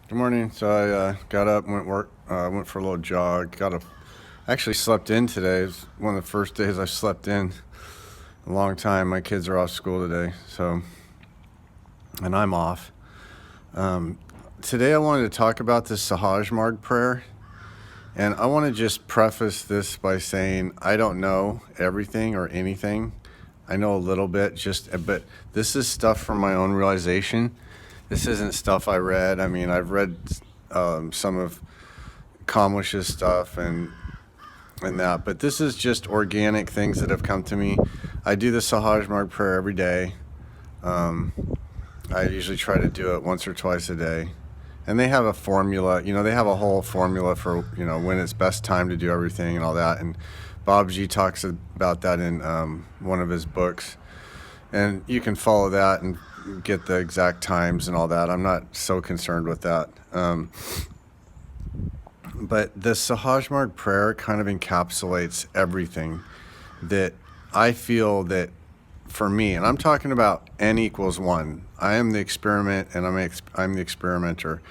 Good morning. So I got up, went for a little jog. Actually slept in today. It's one of the first days I slept in a long time. My kids are off school today, and I'm off. Um, Today I wanted to talk about the Sahaj Marg prayer, and I want to just preface this by saying I don't know everything or anything. I know a little bit, but this is stuff from my own realization. This isn't stuff I read. I mean, I've read some of Kamlish's stuff and that, but this is just organic things that have come to me. I do the Sahaj Marg prayer every day. Um, I usually try to do it once or twice a day. And they have a formula, they have a whole formula for, when it's best time to do everything and all that. And Babji talks about that in one of his books. And you can follow that and get the exact times and all that. I'm not so concerned with that. But the Sahaj Marg prayer kind of encapsulates everything that I feel that for me, and I'm talking about N equals 1. I am the experiment and I'm the experimenter.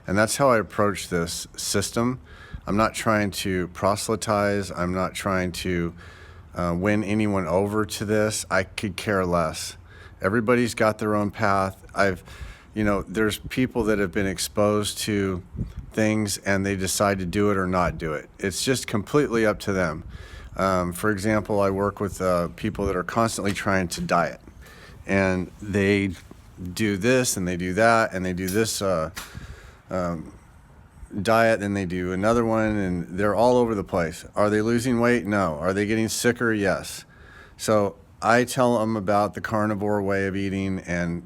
And that's how I approach this system. I'm not trying to proselytize. I'm not trying to win anyone over to this. I could care less. Everybody's got their own path. There's people that have been exposed to things and they decide to do it or not do it. It's just completely up to them. For example, I work with people that are constantly trying to diet, and they do this and they do that and they do this diet and they do another one, and they're all over the place. Are they losing weight? No. Are they getting sicker? Yes. So I tell them about the carnivore way of eating and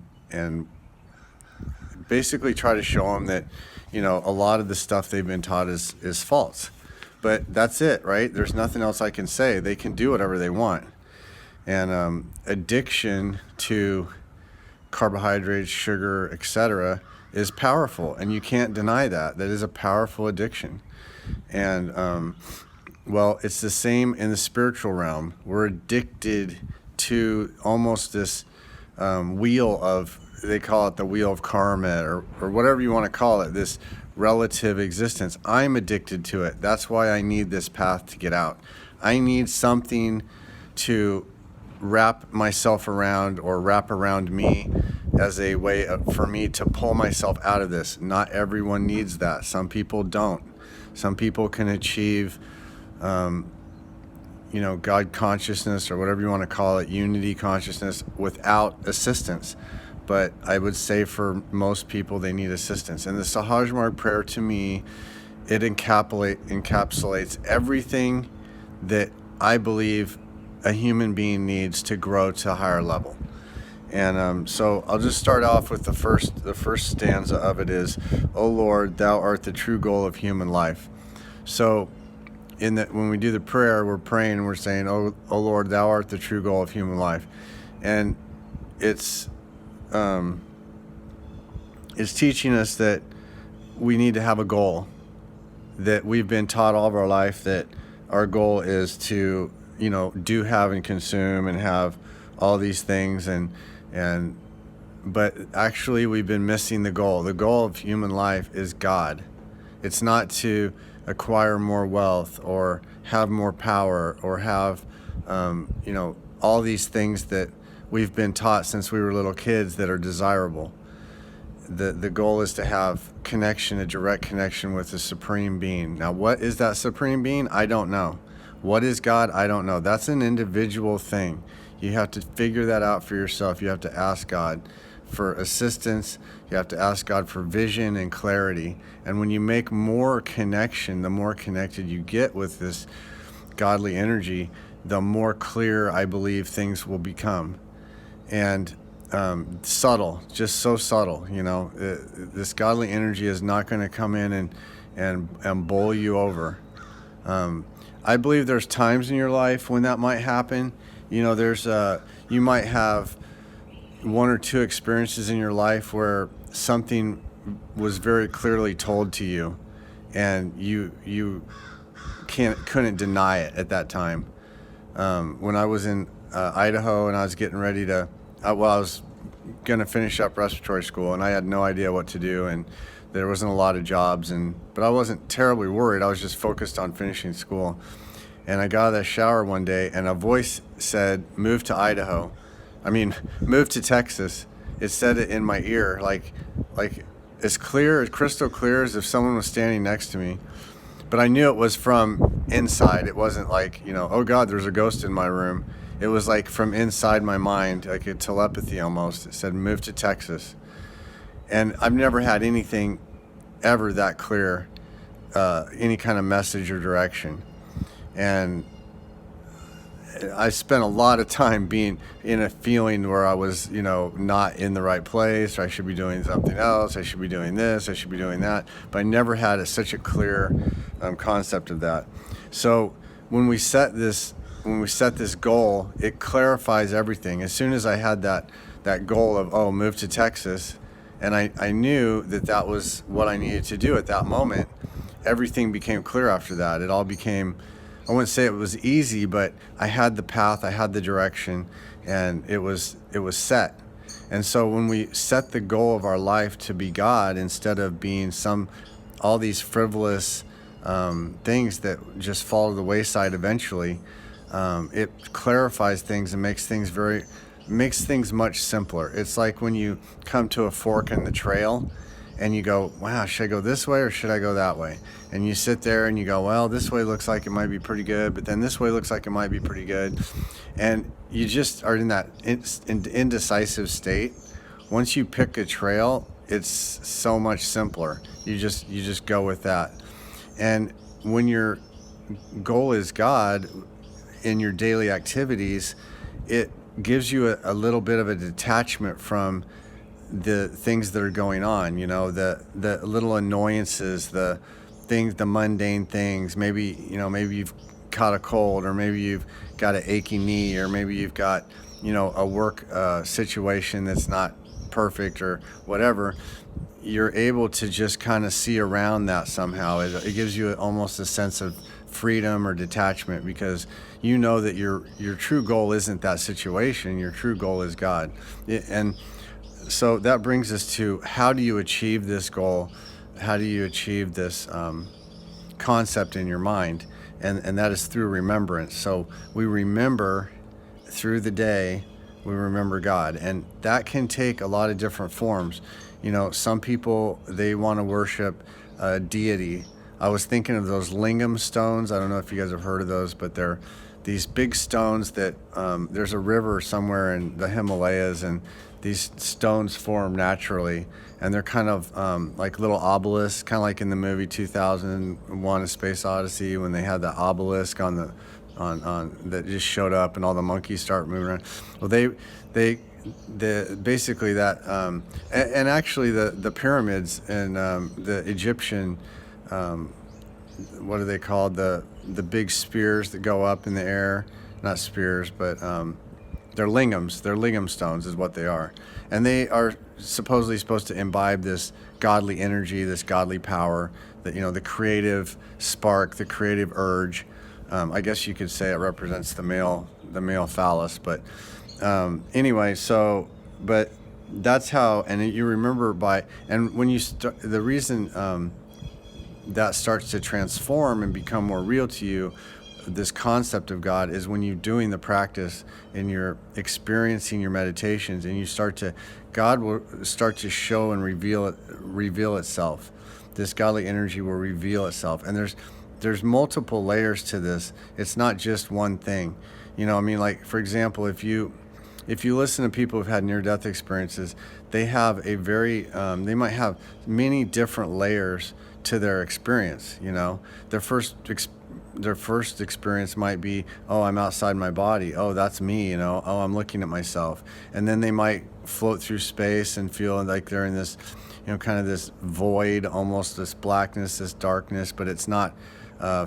basically try to show them that, a lot of the stuff they've been taught is false. But that's it, right? There's nothing else I can say. They can do whatever they want. And addiction to carbohydrates, sugar, etc., is powerful, and you can't deny that. That is a powerful addiction. And it's the same in the spiritual realm. We're addicted to almost this wheel of, they call it the wheel of karma, or whatever you want to call it, this relative existence. I'm addicted to it. That's why I need this path to get out. I need something to wrap myself around or wrap around me as a way for me to pull myself out of this. Not everyone needs that. Some people don't. Some people can achieve God consciousness, or whatever you want to call it, unity consciousness, without assistance. But I would say for most people, they need assistance. And the Sahaj Marg prayer, to me, it encapsulates everything that I believe a human being needs to grow to a higher level. And so I'll just start off with the first stanza of it is, "O Lord, thou art the true goal of human life." So when we do the prayer, we're praying and we're saying, "O Lord, thou art the true goal of human life." And it's teaching us that we need to have a goal, that we've been taught all of our life that our goal is to, do, have, and consume and have all these things. But actually we've been missing the goal. The goal of human life is God. It's not to acquire more wealth or have more power or have, all these things that we've been taught since we were little kids that are desirable. The goal is to have a direct connection with the Supreme Being. Now, what is that Supreme Being? I don't know. What is God? I don't know. That's an individual thing. You have to figure that out for yourself. You have to ask God for assistance. You have to ask God for vision and clarity. And when you make more connection, the more connected you get with this godly energy, the more clear I believe things will become. And subtle, just so subtle, this godly energy is not going to come in and bowl you over. I believe there's times in your life when that might happen. You might have one or two experiences in your life where something was very clearly told to you, and you couldn't deny it at that time. When I was in Idaho and I was getting ready to, I was going to finish up respiratory school, and I had no idea what to do, and there wasn't a lot of jobs, but I wasn't terribly worried. I was just focused on finishing school. And I got out of the shower one day, and a voice said, "Move to Idaho." I mean, move to Texas. It said it in my ear, like as clear, as crystal clear as if someone was standing next to me. But I knew it was from inside. It wasn't like, oh God, there's a ghost in my room. It was like from inside my mind, like a telepathy almost. It said, "Move to Texas." And I've never had anything ever that clear, any kind of message or direction. And I spent a lot of time being in a feeling where I was, not in the right place, or I should be doing something else, I should be doing this, I should be doing that. But I never had such a clear concept of that. So when we set this goal, it clarifies everything. As soon as I had that goal of, move to Texas, and I knew that was what I needed to do at that moment, everything became clear after that. It all became, I wouldn't say it was easy, but I had the path, I had the direction, and it was set. And so when we set the goal of our life to be God instead of being all these frivolous things that just fall to the wayside eventually, it clarifies things and makes things much simpler. It's like when you come to a fork in the trail and you go, wow, should I go this way or should I go that way? And you sit there and you go, well, this way looks like it might be pretty good, but then this way looks like it might be pretty good. And you just are in that indecisive state. Once you pick a trail, it's so much simpler. You just go with that. And when your goal is God in your daily activities, it gives you a little bit of a detachment from the things that are going on, the little annoyances, the things, the mundane things. Maybe you've caught a cold, or maybe you've got an achy knee, or maybe you've got, a work situation that's not perfect or whatever. You're able to just kind of see around that somehow. It gives you almost a sense of freedom or detachment, because you know that your true goal isn't that situation. Your true goal is God. And so that brings us to, how do you achieve this goal? How do you achieve this concept in your mind? And that is through remembrance. So we remember through the day, we remember God. And that can take a lot of different forms. Some people, they want to worship a deity. I was thinking of those lingam stones. I don't know if you guys have heard of those, but they're these big stones that there's a river somewhere in the Himalayas, and these stones form naturally, and they're kind of like little obelisks, kind of like in the movie 2001: A Space Odyssey, when they had the obelisk on that just showed up, and all the monkeys start moving around. Well, they basically that, and actually the pyramids and the Egyptian, what are they called? The big spears that go up in the air, not spears, but they're lingams. They're lingam stones is what they are. And they are supposedly supposed to imbibe this godly energy, this godly power, that, the creative spark, the creative urge. I guess you could say it represents the male phallus. But anyway, but that's how, and you remember and when you start, the reason that starts to transform and become more real to you, this concept of God, is when you're doing the practice and you're experiencing your meditations, and God will start to show and reveal itself. This godly energy will reveal itself. And there's multiple layers to this. It's not just one thing. Like, for example, if you listen to people who've had near-death experiences, they have they might have many different layers to their experience. Their first experience might be, oh, I'm outside my body. Oh, that's me. Oh, I'm looking at myself. And then they might float through space and feel like they're in this, kind of this void, almost this blackness, this darkness, but it's not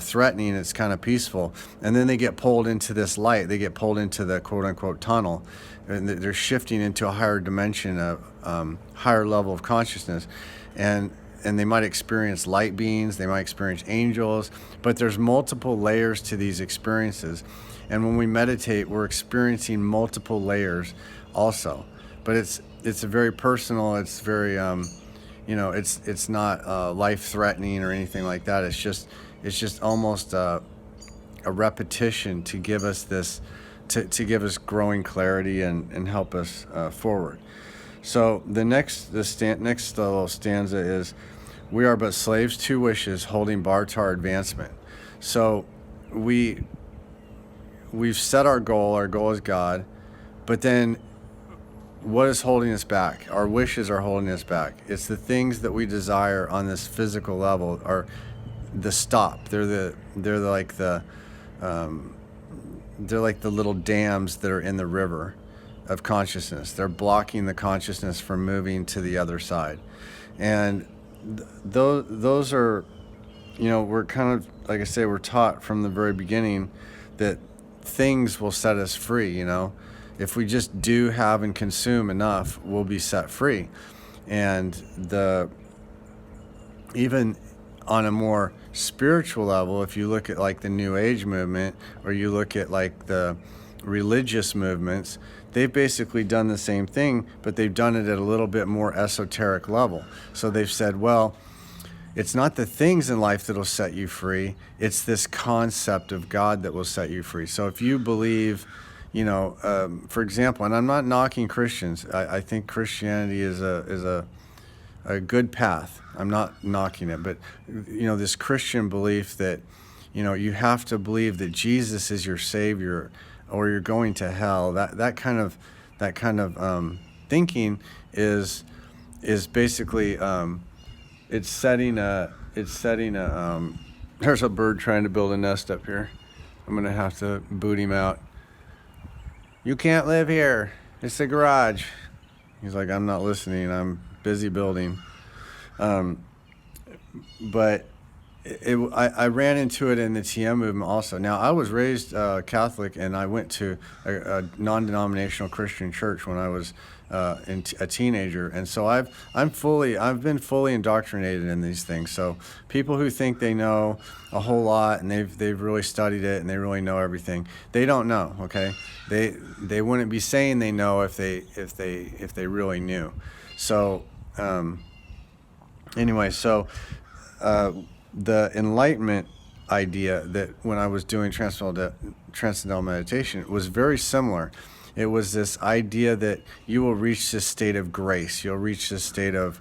threatening. It's kind of peaceful. And then they get pulled into this light. They get pulled into the quote unquote tunnel, and they're shifting into a higher dimension, of higher level of consciousness. And they might experience light beings, they might experience angels, but there's multiple layers to these experiences. And when we meditate, we're experiencing multiple layers also. But it's a very personal. It's very it's not life threatening or anything like that. It's just almost a repetition to give us this to give us growing clarity and help us forward. So the next little stanza is, we are but slaves to wishes, holding bar to our advancement. So we've set our goal. Our goal is God, but then what is holding us back? Our wishes are holding us back. It's the things that we desire on this physical level are the stop. They're like the little dams that are in the river of consciousness. They're blocking the consciousness from moving to the other side. And those are, we're kind of, like I say, we're taught from the very beginning that things will set us free. If we just do, have, and consume enough, we'll be set free. And even on a more spiritual level, if you look at like the New Age movement, or you look at like the religious movements, they've basically done the same thing, but they've done it at a little bit more esoteric level. So they've said, well, it's not the things in life that will set you free, it's this concept of God that will set you free. So if you believe, for example, and I'm not knocking Christians, I think Christianity is a good path. I'm not knocking it, but this Christian belief that you have to believe that Jesus is your Savior, or you're going to hell. That kind of thinking is basically it's setting a there's a bird trying to build a nest up here. I'm gonna have to boot him out. You can't live here. It's a garage. He's like, I'm not listening. I'm busy building. But I ran into it in the TM movement also. Now, I was raised Catholic, and I went to a non-denominational Christian church when I was a teenager, and so I've been fully indoctrinated in these things. So people who think they know a whole lot and they've really studied it and they really know everything, they don't know. Okay, they wouldn't be saying they know if they really knew. So anyway, so. The enlightenment idea that when I was doing transcendental meditation was very similar. It was this idea that you will reach this state of grace. You'll reach this state of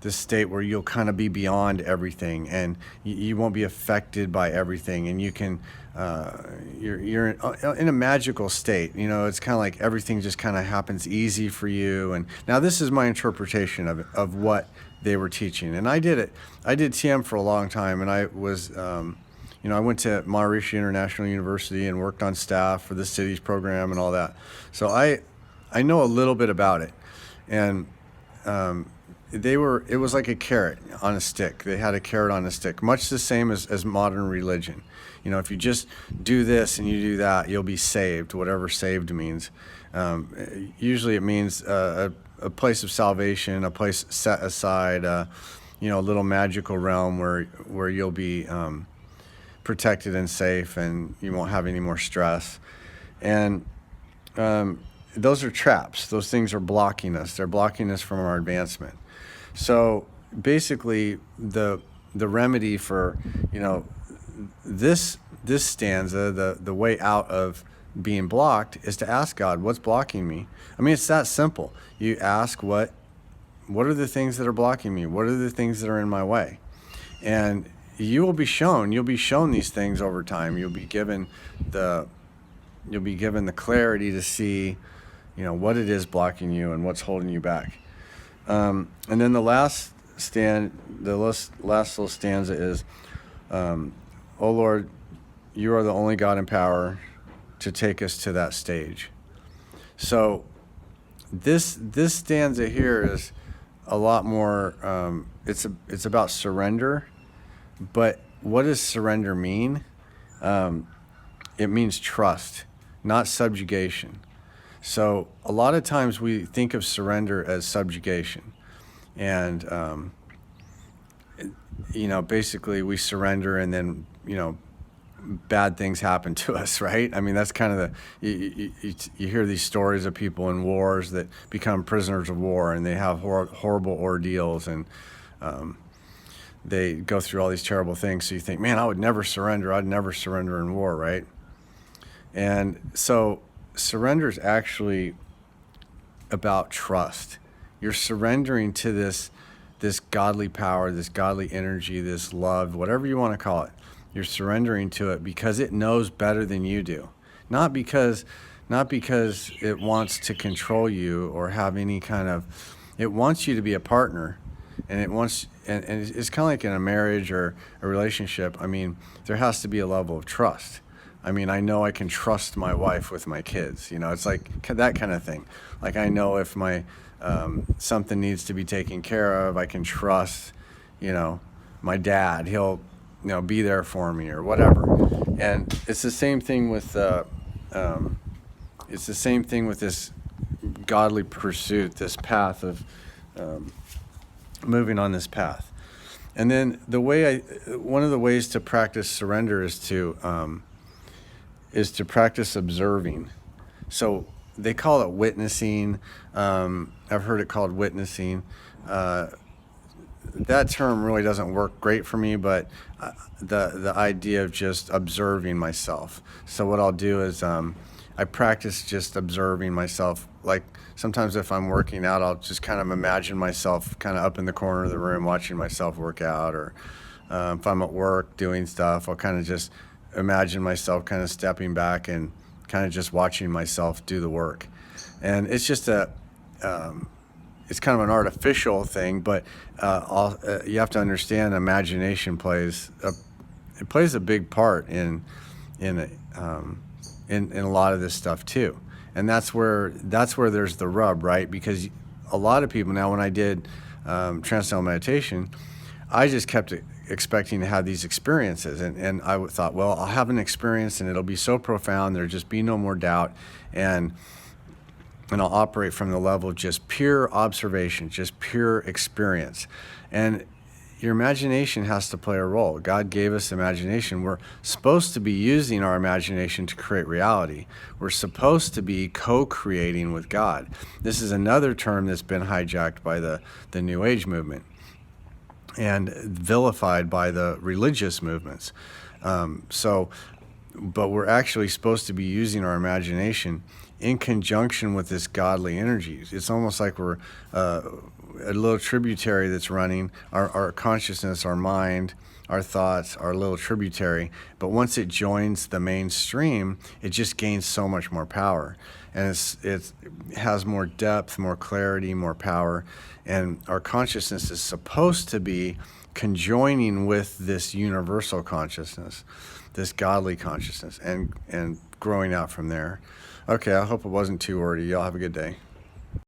this state where you'll kind of be beyond everything, and you won't be affected by everything, and you can you're in a magical state. It's kind of like everything just kind of happens easy for you. And now this is my interpretation of what they were teaching, and I did it. I did TM for a long time, and I was, I went to Maharishi International University and worked on staff for the cities program and all that. So I know a little bit about it, and it was like a carrot on a stick. They had a carrot on a stick, much the same as modern religion. If you just do this and you do that, you'll be saved. Whatever saved means. Usually it means a place of salvation, a place set aside, a little magical realm where you'll be protected and safe, and you won't have any more stress. And those are traps. Those things are blocking us. They're blocking us from our advancement. So basically, the remedy for this stanza, the way out of being blocked, is to ask God, what's blocking me? I mean, it's that simple. You ask, what are the things that are blocking me? What are the things that are in my way? And you'll be shown these things over time. You'll be given the clarity to see, what it is blocking you and what's holding you back. And then the last little stanza is, "O Lord, you are the only God in power to take us to that stage." So this stanza here is a lot more. It's about surrender, but what does surrender mean? It means trust, not subjugation. So a lot of times we think of surrender as subjugation, and basically we surrender, and then bad things happen to us, right? I mean, that's kind of you hear these stories of people in wars that become prisoners of war, and they have horrible ordeals, and they go through all these terrible things. So you think, man, I would never surrender. I'd never surrender in war, right? And so surrender is actually about trust. You're surrendering to this godly power, this godly energy, this love, whatever you want to call it. You're surrendering to it because it knows better than you do. Not because it wants to control you or have any kind of, it wants you to be a partner, and and it's kind of like in a marriage or a relationship. I mean, there has to be a level of trust. I mean, I know I can trust my wife with my kids. It's like that kind of thing. Like, I know if my something needs to be taken care of, I can trust, my dad. He'll, be there for me or whatever. And it's the same thing with this godly pursuit, this path of moving on this path. And then one of the ways to practice surrender is to practice observing. So they call it witnessing. I've heard it called witnessing. That term really doesn't work great for me, but the idea of just observing myself. So what I'll do is I practice just observing myself. Like, sometimes if I'm working out, I'll just kind of imagine myself kind of up in the corner of the room watching myself work out, or if I'm at work doing stuff, I'll kind of just imagine myself kind of stepping back and kind of just watching myself do the work. And it's just it's kind of an artificial thing, but you have to understand imagination plays a big part in a lot of this stuff too. And that's where there's the rub, right? Because a lot of people now, when I did transcendental meditation, I just kept expecting to have these experiences, and I thought, well, I'll have an experience and it'll be so profound, there'll just be no more doubt, and I'll operate from the level of just pure observation, just pure experience. And your imagination has to play a role. God gave us imagination. We're supposed to be using our imagination to create reality. We're supposed to be co-creating with God. This is another term that's been hijacked by the New Age movement and vilified by the religious movements. But we're actually supposed to be using our imagination in conjunction with this godly energy. It's almost like we're a little tributary that's running. Our consciousness, our mind, our thoughts are a little tributary. But once it joins the mainstream, it just gains so much more power. And it has more depth, more clarity, more power. And our consciousness is supposed to be conjoining with this universal consciousness, this godly consciousness, and growing out from there. Okay, I hope it wasn't too wordy. Y'all have a good day.